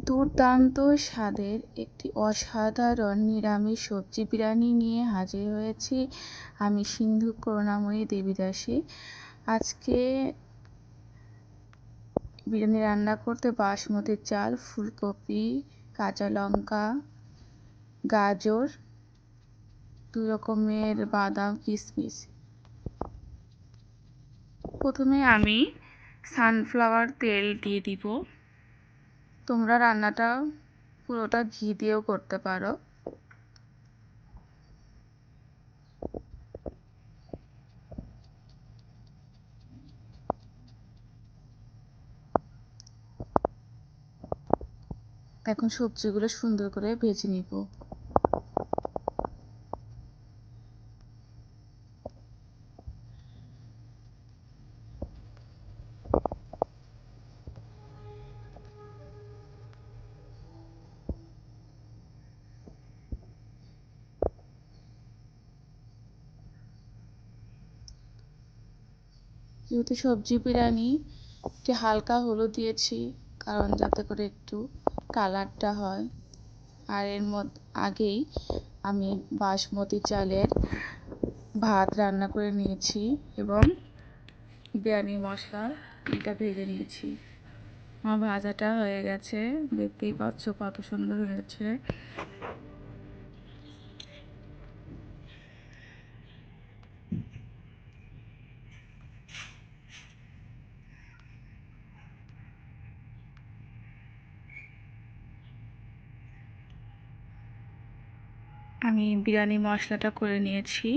দুর্দান্ত স্বাদের একটি অসাধারণ নিরামিষ সবজি বিরিয়ানি নিয়ে হাজির হয়েছি আমি, সিন্ধু করুণাময়ী দেবীদাসী। আজকে বিরিয়ানি রান্না করতে বাসমতি চাল, ফুলকপি, কাঁচা লঙ্কা, গাজর, 2 রকমের বাদাম, কিশমিশ। প্রথমে আমি সানফ্লাওয়ার তেল দিয়ে দিব। তোমরা রান্নাটা পুরোটা ঘি দিয়েও করতে পারো। এখন সবজিগুলো সুন্দর করে ভেজে নিব। যেহেতু সবজি বিরিয়ানি, একটু হালকা হলুদ দিয়েছি, কারণ যাতে করে একটু কালারটা হয়। আর এর আগেই আমি বাসমতি চালের ভাত রান্না করে নিয়েছি এবং বিরিয়ানি মশলা এটা ভেজে নিয়েছি। আমার ভাজাটা হয়ে গেছে, দেখতেই পাচ্ছ কত সুন্দর হয়েছে। আমি বিরিয়ানি মশলাটা করে নিয়েছি।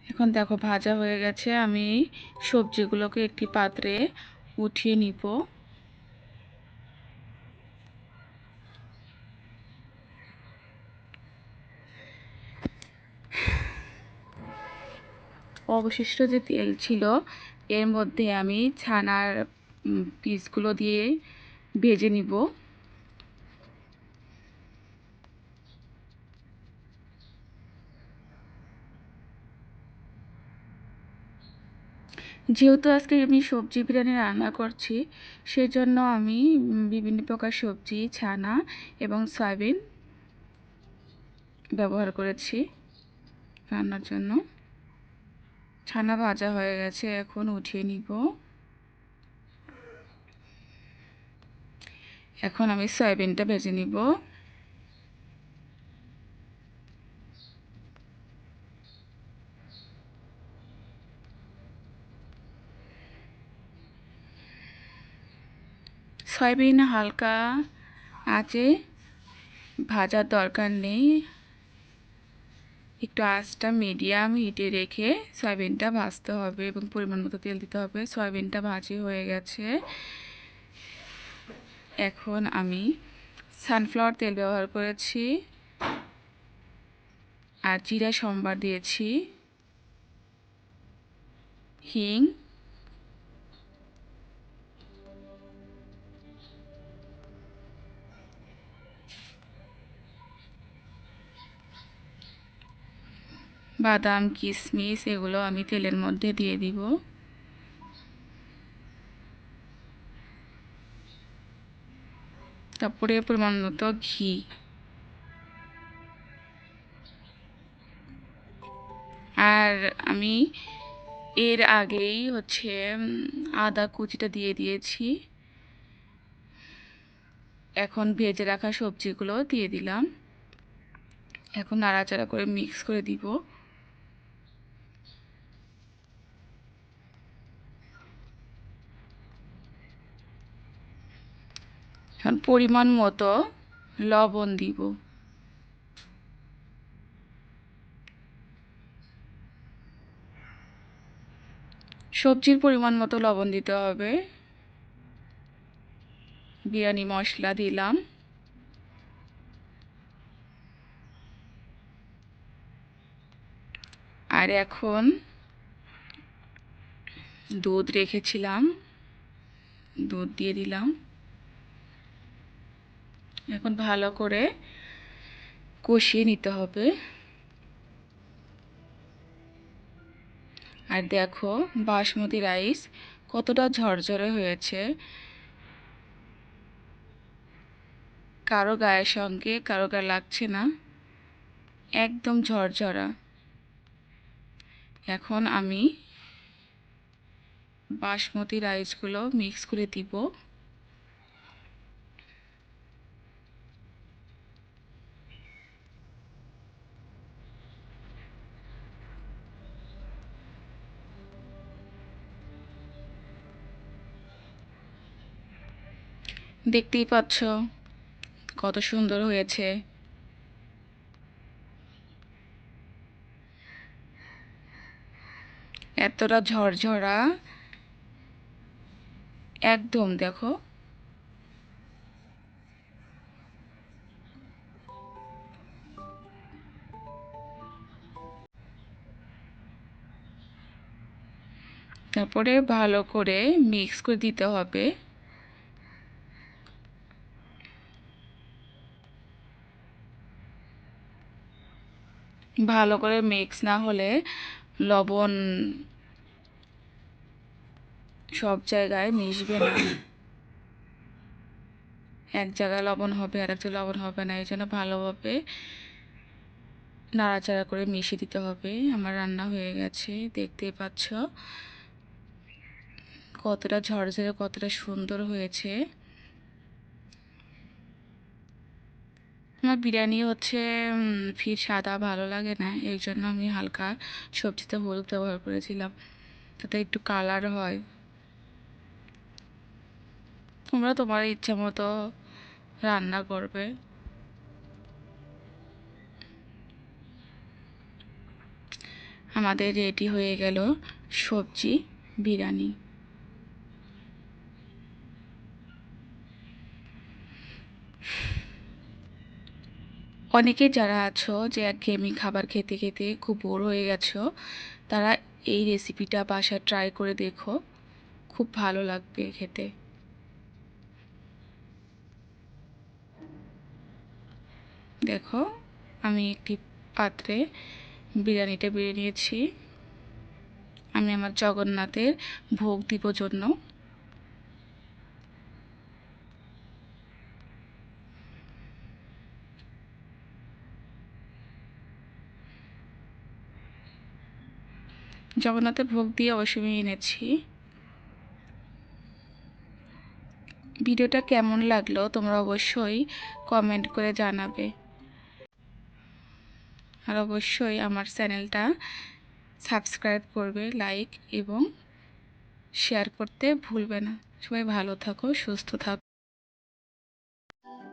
এখন দেখো ভাজা হয়ে গেছে, আমি সবজিগুলোকে একটি পাত্রে উঠিয়ে নিব। অবশিষ্ট যে তেল ছিল এর মধ্যে আমি ছানার পিসগুলো দিয়ে ভেজে নিব। যেহেতু আজকে আমি সবজি বিরিয়ানি রান্না করছি, সেজন্য আমি বিভিন্ন প্রকার সবজি, ছানা এবং সয়াবিন ব্যবহার করেছি রান্নার জন্য। ছানা ভাজা হয়ে গেছে, এখন উঠিয়ে নিব। এখন আমি সয়াবিনটা ভেজে নিব। সয়াবিন হালকা আঁচে ভাজার দরকার নেই, একটু আঁচটা মিডিয়াম হিটে রেখে সয়াবিনটা ভাজতে হবে এবং পরিমাণ মতো তেল দিতে হবে। সয়াবিনটা ভাজি হয়ে গেছে, এখন আমি সানফ্লাওয়ার তেল ব্যবহার করেছি আর জিরা সম্বার দিয়েছি, হিং, বাদাম, কিশমিশ এগুলো আমি তেলের মধ্যে দিয়ে দিব। তারপরে পরিমাণ মতো ঘি। আর আমি এর আগেই আদা কুচিটা দিয়ে দিয়েছি। এখন ভেজে রাখা সবজিগুলো দিয়ে দিলাম। এখন নাড়াচাড়া করে মিক্স করে দিব। এখন পরিমাণ মতো লবণ দিব। সবজির পরিমাণ মতো লবণ দিতে হবে। বিরিয়ানি মশলা দিলাম। আর এখন দুধ রেখেছিলাম, দুধ দিয়ে দিলাম। এখন ভালো করে কষিয়ে নিতে হবে। আর দেখো বাসমতি রাইস কতটা ঝরঝরে হয়েছে, কারো গায়ের সঙ্গে কারো গায়ে লাগছে না, একদম ঝরঝরা। এখন আমি বাসমতি রাইসগুলো মিক্স করে দিব। দেখতেই পাচ্ছ কত সুন্দর হয়েছে। এতটা ঝরঝরা, একদম দেখো। তারপরে ভালো করে মিক্স করে দিতে হবে। ভালো করে মিক্স না হলে লবণ সব জায়গায় মিশবে না। এক জায়গায় লবণ হবে আর এক জায়গায় লবণ হবে না, এই জন্য ভালোভাবে নাড়াচাড়া করে মিশিয়ে দিতে হবে। আমার রান্না হয়ে গেছে, দেখতেই পাচ্ছ কতটা ঝরঝরে, কতটা সুন্দর হয়েছে। আমার বিরিয়ানি হচ্ছে ফির সাদা ভালো লাগে না, এই জন্য আমি হালকা সবজিতে হলুদ ব্যবহার করেছিলাম, তাতে একটু কালার হয়। তোমরা তোমার ইচ্ছা মতো রান্না করবে। আমাদের রেডি হয়ে গেল সবজি বিরিয়ানি। অনেকে যারা আছো যে একঘেয়েমি খাবার খেতে খেতে খুব বোর হয়ে গেছো, তারা এই রেসিপিটা বাসায় ট্রাই করে দেখো, খুব ভালো লাগবে খেতে। দেখো, আমি একটি পাত্রে বিরিয়ানিটা বেড়ে নিয়েছি। আমি আমার জগন্নাথের ভোগ দিব জন্য। জগন্নাথের ভোগ দিয়ে অবশ্যই আমি এনেছি। ভিডিওটা কেমন লাগলো তোমরা অবশ্যই কমেন্ট করে জানাবে, আর অবশ্যই আমার চ্যানেলটা সাবস্ক্রাইব করবে, লাইক এবং শেয়ার করতে ভুলবে না। সবাই ভালো থাকো, সুস্থ থাকো।